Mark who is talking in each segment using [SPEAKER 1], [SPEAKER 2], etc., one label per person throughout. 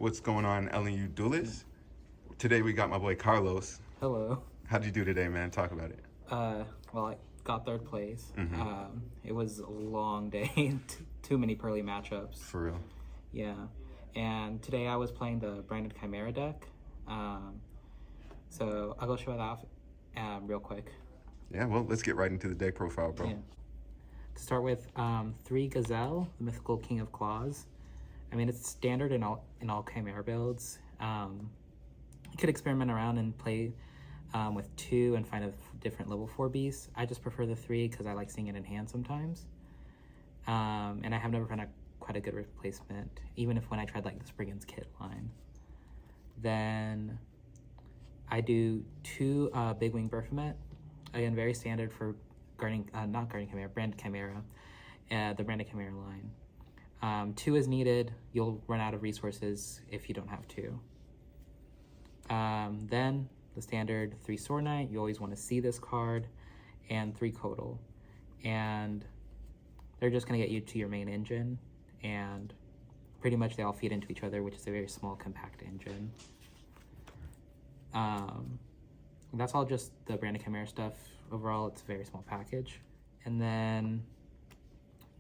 [SPEAKER 1] What's going on, LNU Duelists? Today we got my boy Carlos.
[SPEAKER 2] Hello.
[SPEAKER 1] How'd you do today, man? Talk about it.
[SPEAKER 2] Well, I got third place. It was a long day, too many pearly matchups.
[SPEAKER 1] For real.
[SPEAKER 2] Yeah. And today I was playing the branded Chimera deck. So I'll go show it off real quick.
[SPEAKER 1] Yeah, well, let's get right into the deck profile, bro.
[SPEAKER 2] Yeah. To start with, 3 Gazelle, the mythical King of Claws. I mean, it's standard in all Chimera builds. You could experiment around and play with 2 and find a different level 4 beasts. I just prefer the 3 because I like seeing it in hand sometimes. And I have never found quite a good replacement, even if when I tried like the Spriggan's Kit line. Then I do 2 Big Wing Berfomet. Again, very standard for not Guardian Chimera, branded Chimera, the branded Chimera line. 2 is needed. You'll run out of resources if you don't have 2. Then the standard 3 Sword Knight. You always want to see this card, and 3 Codal, and they're just going to get you to your main engine, and pretty much they all feed into each other, which is a very small, compact engine. That's all just the branded Chimera stuff. Overall, it's a very small package. And then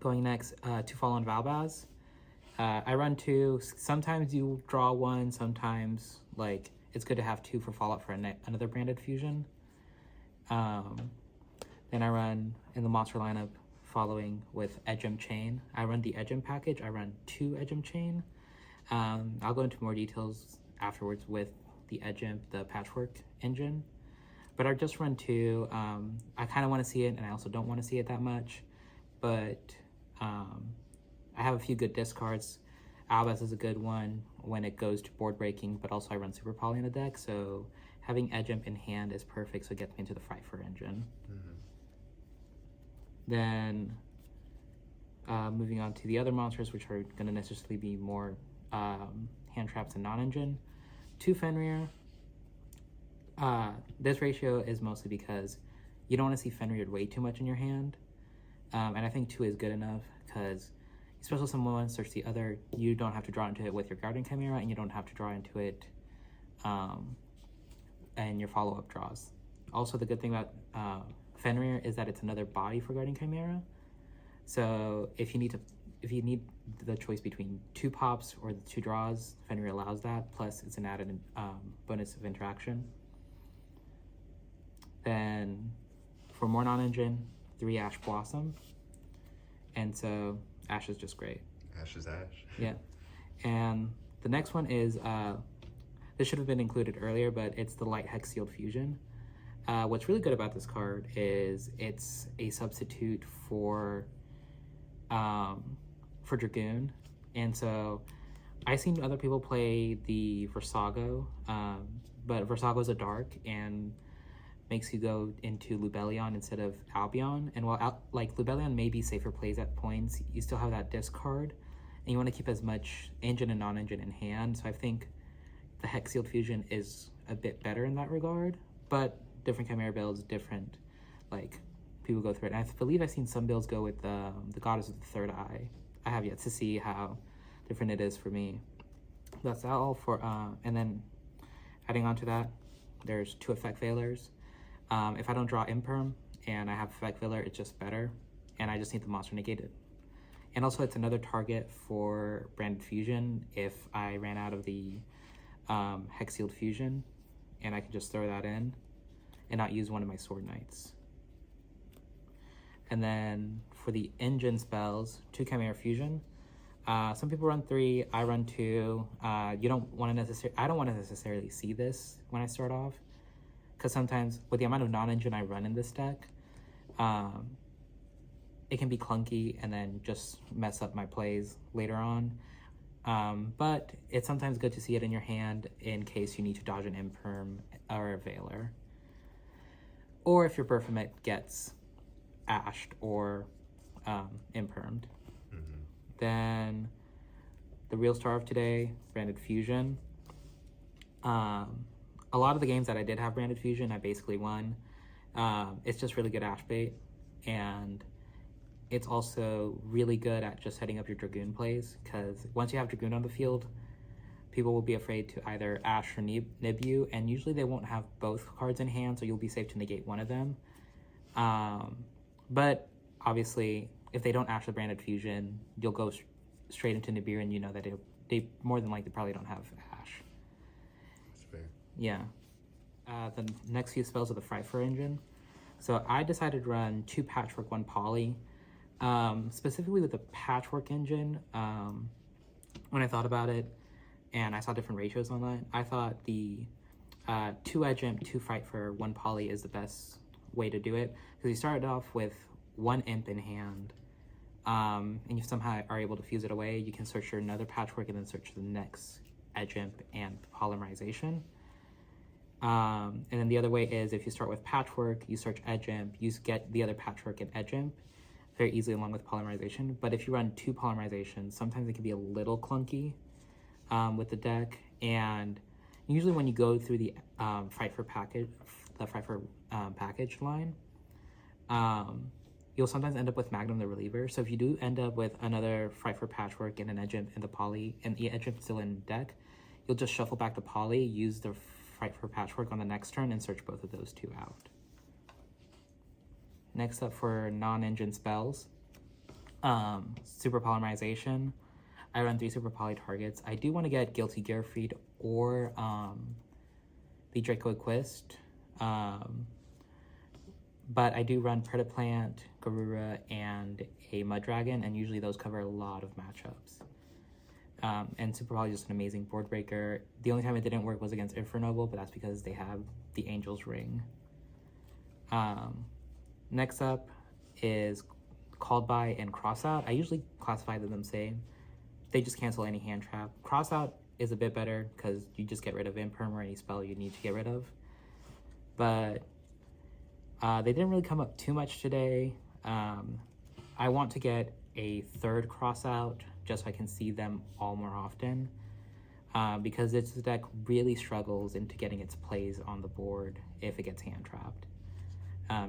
[SPEAKER 2] going next, 2 Fallen Valbaz. I run 2. Sometimes you draw 1, sometimes like it's good to have 2 for Fallout for another branded fusion. Then I run in the monster lineup following with Edgem Chain. I run the Edgem package. I run 2 Edgem Chain. I'll go into more details afterwards with the Edgem, the Patchwork engine. But I just run 2. I kind of want to see it, and I also don't want to see it that much. But I have a few good discards. Albaz is a good one when it goes to board breaking, but also I run Super Poly in the deck, so having Edgem in hand is perfect, so it gets me into the Frifer engine. Then moving on to the other monsters, which are going to necessarily be more hand traps and non-engine. 2 Fenrir. This ratio is mostly because you don't want to see Fenrir way too much in your hand, and I think 2 is good enough because especially someone search the other, you don't have to draw into it with your Guardian Chimera, and you don't have to draw into it and your follow-up draws. Also, the good thing about Fenrir is that it's another body for Guardian Chimera. So if you need the choice between 2 pops or the 2 draws, Fenrir allows that. Plus, it's an added bonus of interaction. Then for more non-engine, 3 Ash Blossom. And so Ash is just great.
[SPEAKER 1] Ash is Ash.
[SPEAKER 2] Yeah. And the next one is, this should have been included earlier, but it's the Light Hex Sealed Fusion. What's really good about this card is it's a substitute for Dragoon. And so I've seen other people play the Versago, but Versago is a dark and makes you go into Lubellion instead of Albion. And while Lubellion may be safer plays at points, you still have that discard, and you want to keep as much engine and non-engine in hand. So I think the Hex Sealed Fusion is a bit better in that regard, but different Chimera builds, different, people go through it. And I believe I've seen some builds go with the Goddess of the Third Eye. I have yet to see how different it is for me. That's all for, and then adding on to that, there's 2 Effect Veilers. If I don't draw Imperm and I have Effect Veiler, it's just better, and I just need the monster negated. And also it's another target for branded fusion if I ran out of the Hex Sealed Fusion, and I can just throw that in and not use one of my Sword Knights. And then for the engine spells, 2 Chimera Fusion. Some people run 3, I run 2. I don't want to necessarily see this when I start off, because sometimes with the amount of non-engine I run in this deck, it can be clunky and then just mess up my plays later on. But it's sometimes good to see it in your hand in case you need to dodge an Imperm or a Veiler. Or if your Berfomet gets ashed or Impermed. Then the real star of today, Branded Fusion. A lot of the games that I did have Branded Fusion, I basically won. It's just really good Ash bait, and it's also really good at just setting up your Dragoon plays, because once you have Dragoon on the field, people will be afraid to either Ash or nib you, and usually they won't have both cards in hand, so you'll be safe to negate one of them. But obviously, if they don't Ash the Branded Fusion, you'll go straight into Nibiru, and you know that they more than likely probably don't have Ash.
[SPEAKER 1] That's fair.
[SPEAKER 2] Yeah. The next few spells are the Fer Engine. So I decided to run 2 Patchwork, 1 Poly. Specifically with the Patchwork Engine, when I thought about it, and I saw different ratios online, I thought the 2 Edge Imp, 2 Fright for 1 Poly is the best way to do it. Because you started off with 1 Imp in hand, and you somehow are able to fuse it away. You can search your another Patchwork and then search the next Edge Imp and Polymerization. And then the other way is if you start with Patchwork, you search Edge Imp, you get the other Patchwork and Edge Imp very easily along with Polymerization. But if you run 2 Polymerizations, sometimes it can be a little clunky with the deck. And usually when you go through the Fight for package line, you'll sometimes end up with Magnum the Reliever. So if you do end up with another Fight for Patchwork and an Edge Imp in the Poly, and the Edge Imp still in deck, you'll just shuffle back the Poly, use the Fight for Patchwork on the next turn, and search both of those 2 out. Next up for non-engine spells, Super Polymerization. I run 3 Super Poly targets. I do want to get Guilty Gear Freed or the Draco Quist, but I do run Predaplant, Garura, and a Mud Dragon, and usually those cover a lot of matchups. And Super Poly is just an amazing board breaker. The only time it didn't work was against Infernoble, but that's because they have the Angel's Ring. Next up is Called By and Crossout. I usually classify them the same. They just cancel any hand trap. Crossout is a bit better because you just get rid of Imperm or any spell you need to get rid of. But they didn't really come up too much today. I want to get a 3rd Crossout just so I can see them all more often, because this deck really struggles into getting its plays on the board if it gets hand trapped.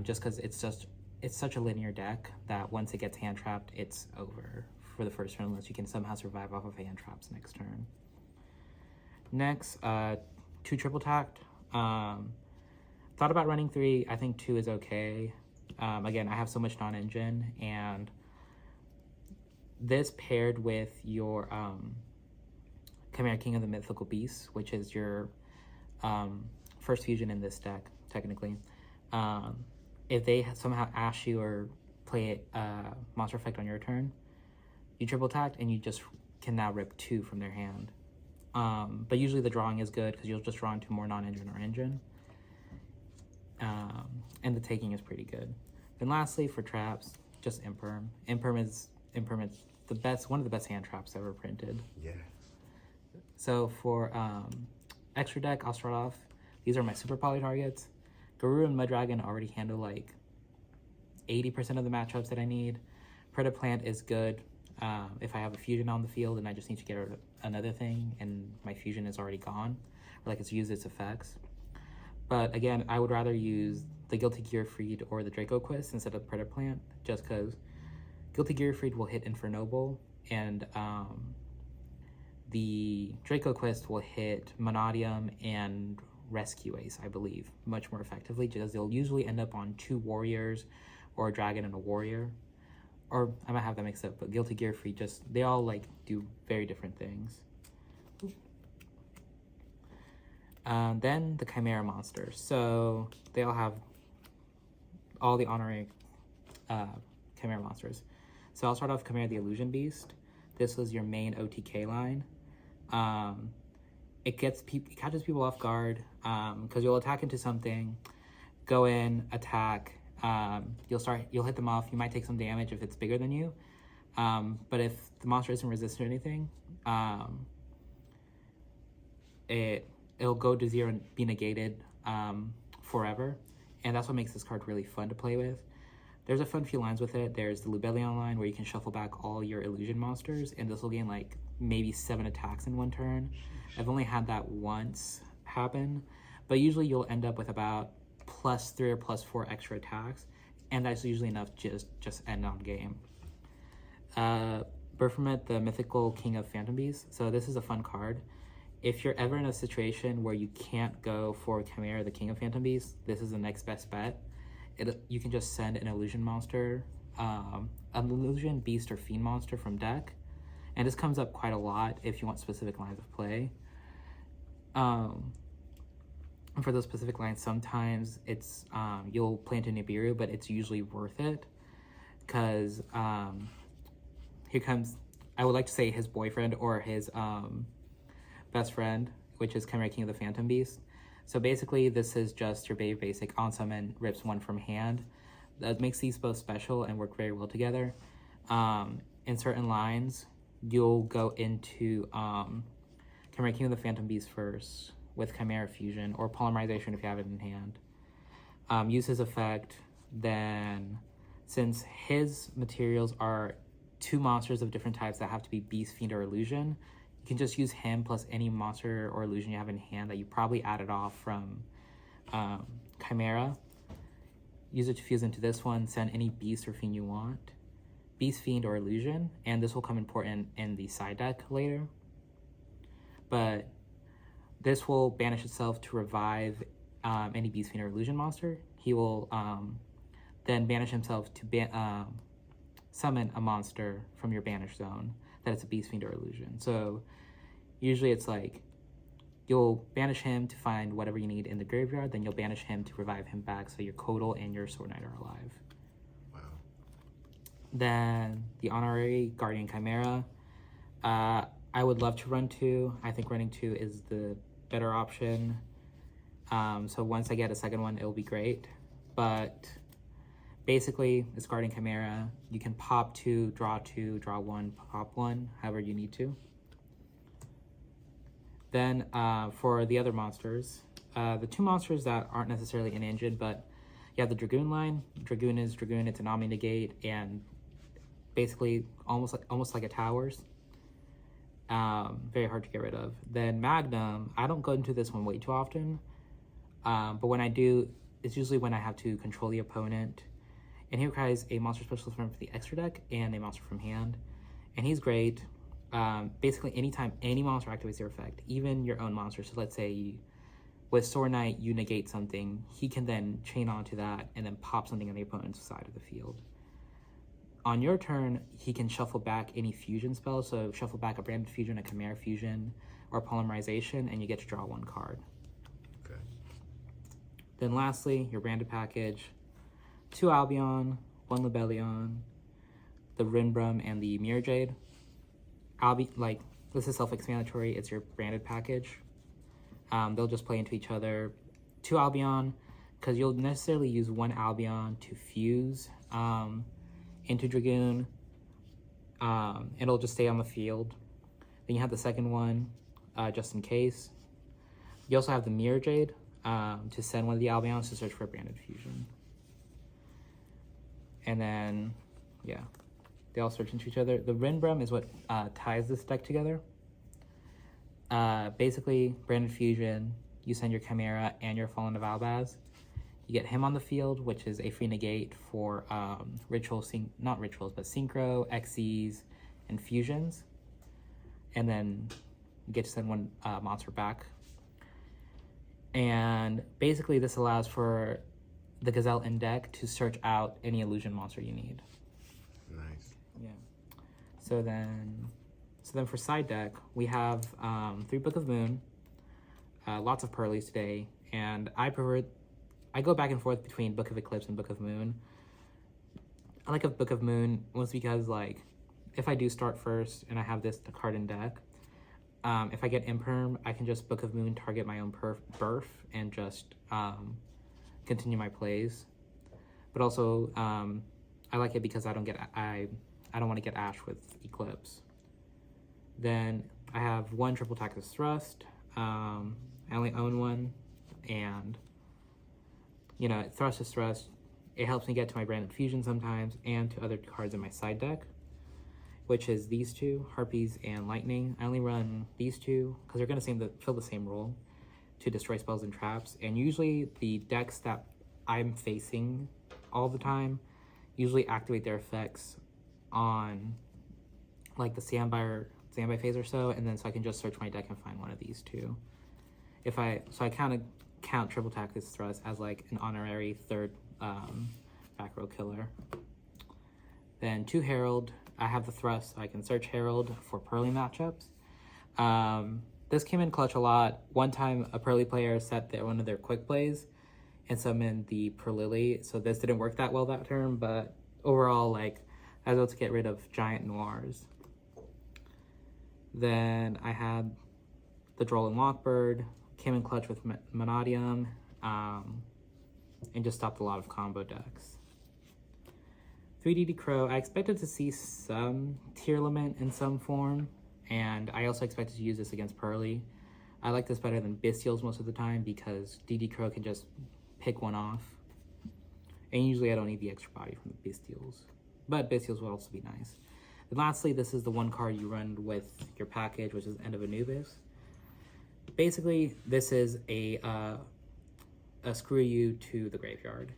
[SPEAKER 2] Just because it's such a linear deck that once it gets hand trapped, it's over for the first turn unless you can somehow survive off of hand traps next turn. Next, 2 Triple Tact. Thought about running 3. I think 2 is okay. Again, I have so much non-engine, and this paired with your Chimera King of the Mythical Beasts, which is your first fusion in this deck, technically. If they somehow ash you or play a monster effect on your turn, you triple tact and you just can now rip 2 from their hand. But usually the drawing is good because you'll just draw into more non-engine or engine. And the taking is pretty good. Then lastly, for traps, just Imperm. Imperm is the best, one of the best hand traps ever printed.
[SPEAKER 1] Yeah.
[SPEAKER 2] So for extra deck, I'll start off. These are my Super Poly targets. Garura and Mud Dragon already handle like 80% of the matchups that I need. Predaplant is good if I have a fusion on the field and I just need to get rid of another thing and my fusion is already gone, or like it's used its effects. But again, I would rather use the Guilty Gear Freed or the Draco Quist instead of Predaplant, just because Guilty Gear Freed will hit Infernoble, and the Draco Quist will hit Monodium and Rescue Ace, I believe, much more effectively, because they'll usually end up on 2 warriors or a dragon and a warrior. Or I might have that mixed up, but Guilty Gear Freed they all like do very different things. Then the Chimera Monsters. So they all have all the honorary Chimera Monsters. So I'll start off Chimera the Illusion Beast. This was your main OTK line. It catches people off guard because you'll attack into something, go in, attack. You'll hit them off. You might take some damage if it's bigger than you. But if the monster isn't resistant to anything, it'll go to 0 and be negated forever. And that's what makes this card really fun to play with. There's a fun few lines with it. There's the Lubellion line where you can shuffle back all your illusion monsters, and this will gain like maybe 7 attacks in one turn. I've only had that once happen, but usually you'll end up with about +3 or +4 extra attacks, and that's usually enough just end on game. Berfomet, the Mythical King of Phantom Beasts. So this is a fun card. if you're ever in a situation where you can't go for Chimera, the King of Phantom Beasts, this is the next best bet. You can just send an illusion monster, an illusion beast or fiend monster from deck, and this comes up quite a lot if you want specific lines of play. And for those specific lines, sometimes it's you'll play into Nibiru, but it's usually worth it because here comes, I would like to say his boyfriend or his best friend, which is Chimera King of the Phantom Beast. So basically, this is just your basic on summon, rips one from hand. That makes these both special and work very well together. In certain lines, you'll go into Chimera King of the Phantom Beast first with Chimera Fusion or Polymerization if you have it in hand. Use his effect, then since his materials are 2 monsters of different types that have to be Beast, Fiend, or Illusion, you can just use him plus any monster or illusion you have in hand that you probably added off from Chimera. Use it to fuse into this one, send any beast or fiend you want. Beast, Fiend, or Illusion, and this will come important in the side deck later. But this will banish itself to revive any Beast, Fiend, or Illusion monster. He will then banish himself to summon a monster from your banish zone that is a Beast, Fiend, or Illusion. So usually it's like you'll banish him to find whatever you need in the graveyard, then you'll banish him to revive him back so your Kodal and your Sword Knight are alive.
[SPEAKER 1] Wow.
[SPEAKER 2] Then the Honorary Guardian Chimera. I would love to run 2. I think running 2 is the better option. So once I get a second one, it'll be great. But basically, it's Guardian Chimera. You can pop 2, draw 1, pop 1, however you need to. Then for the other monsters, the 2 monsters that aren't necessarily in engine, but you have the Dragoon line. Dragoon is Dragoon. It's an Omni Negate, and basically almost like a Towers. Very hard to get rid of. Then Magnum, I don't go into this one way too often, but when I do, it's usually when I have to control the opponent. And he requires a monster specialist from the extra deck and a monster from hand. And he's great. Basically, anytime any monster activates your effect, even your own monster. So let's say with Sword Knight, you negate something. He can then chain onto that and then pop something on the opponent's side of the field. On your turn, he can shuffle back any fusion spells. So shuffle back a Branded Fusion, a Chimera Fusion, or Polymerization, and you get to draw 1 card.
[SPEAKER 1] Okay.
[SPEAKER 2] Then lastly, your branded package. 2 Albion, 1 Libellion, the Ren BM, and the Mirror Jade. This is self-explanatory. It's your branded package. They'll just play into each other. 2 Albion, because you'll necessarily use 1 Albion to fuse into Dragoon. It'll just stay on the field. Then you have the second one, just in case. You also have the Mirror Jade to send one of the Albions to search for a branded fusion. And then, yeah, they all search into each other. The Ren BM is what ties this deck together. Basically, Branded Fusion, you send your Chimera and your Fallen of Albaz. You get him on the field, which is a free negate for not rituals, but Synchro, Xyz, and Fusions. And then you get to send 1 monster back. And basically, this allows for the Gazelle in deck to search out any illusion monster you need.
[SPEAKER 1] Nice.
[SPEAKER 2] Yeah. So then for side deck, we have 3 Book of Moon, lots of Pearlies today, and I go back and forth between Book of Eclipse and Book of Moon. I like a Book of Moon mostly because, like, if I do start first and I have the card in deck, if I get Imperm, I can just Book of Moon, target my own Burf, and just continue my plays. But also, I like it because I don't want to get Ash with Eclipse. Then I have 1 Triple Texas Thrust. I only own 1, and Thrust is Thrust. It helps me get to my Branded Fusion sometimes and to other cards in my side deck, which is these 2, Harpies and Lightning. I only run these 2 because they're going to fill the same role to destroy spells and traps. And usually the decks that I'm facing all the time usually activate their effects on, like, the Sandbire standby phase or so, and then so I can just search my deck and find one of these two. So I kind of count Triple Tactics Thrust as like an honorary third back row killer. Then 2 Herald. I have the Thrust, so I can search Herald for Pearly matchups. This came in clutch a lot. One time a Pearly player set one of their quick plays and summoned the Perlily, so this didn't work that well that turn, but overall, like, I was able to get rid of Giant Noirs. Then I had the Drolling Walkbird, came in clutch with Monadium, and just stopped a lot of combo decks. 3DD Crow, I expected to see some Tearlament in some form, and I also expected to use this against Pearly. I like this better than Bestials most of the time because DD Crow can just pick one off. And usually I don't need the extra body from the Bestials, but Bestials would also be nice. And lastly, this is the one card you run with your package, which is End of Anubis. Basically, this is a screw you to the graveyard.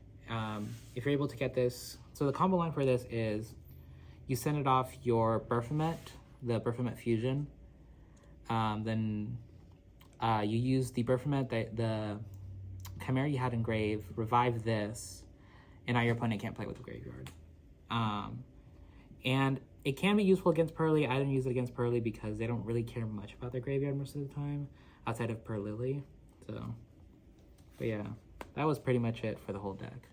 [SPEAKER 2] If you're able to get this, so the combo line for this is you send it off your Baphomet, the Baphomet Fusion. Then you use the Baphomet, the Chimera you had engraved, revive this, and now your opponent can't play with the graveyard. And it can be useful against Pearly. I didn't use it against Pearly because they don't really care much about their graveyard most of the time, outside of Perlily. So, but yeah, that was pretty much it for the whole deck.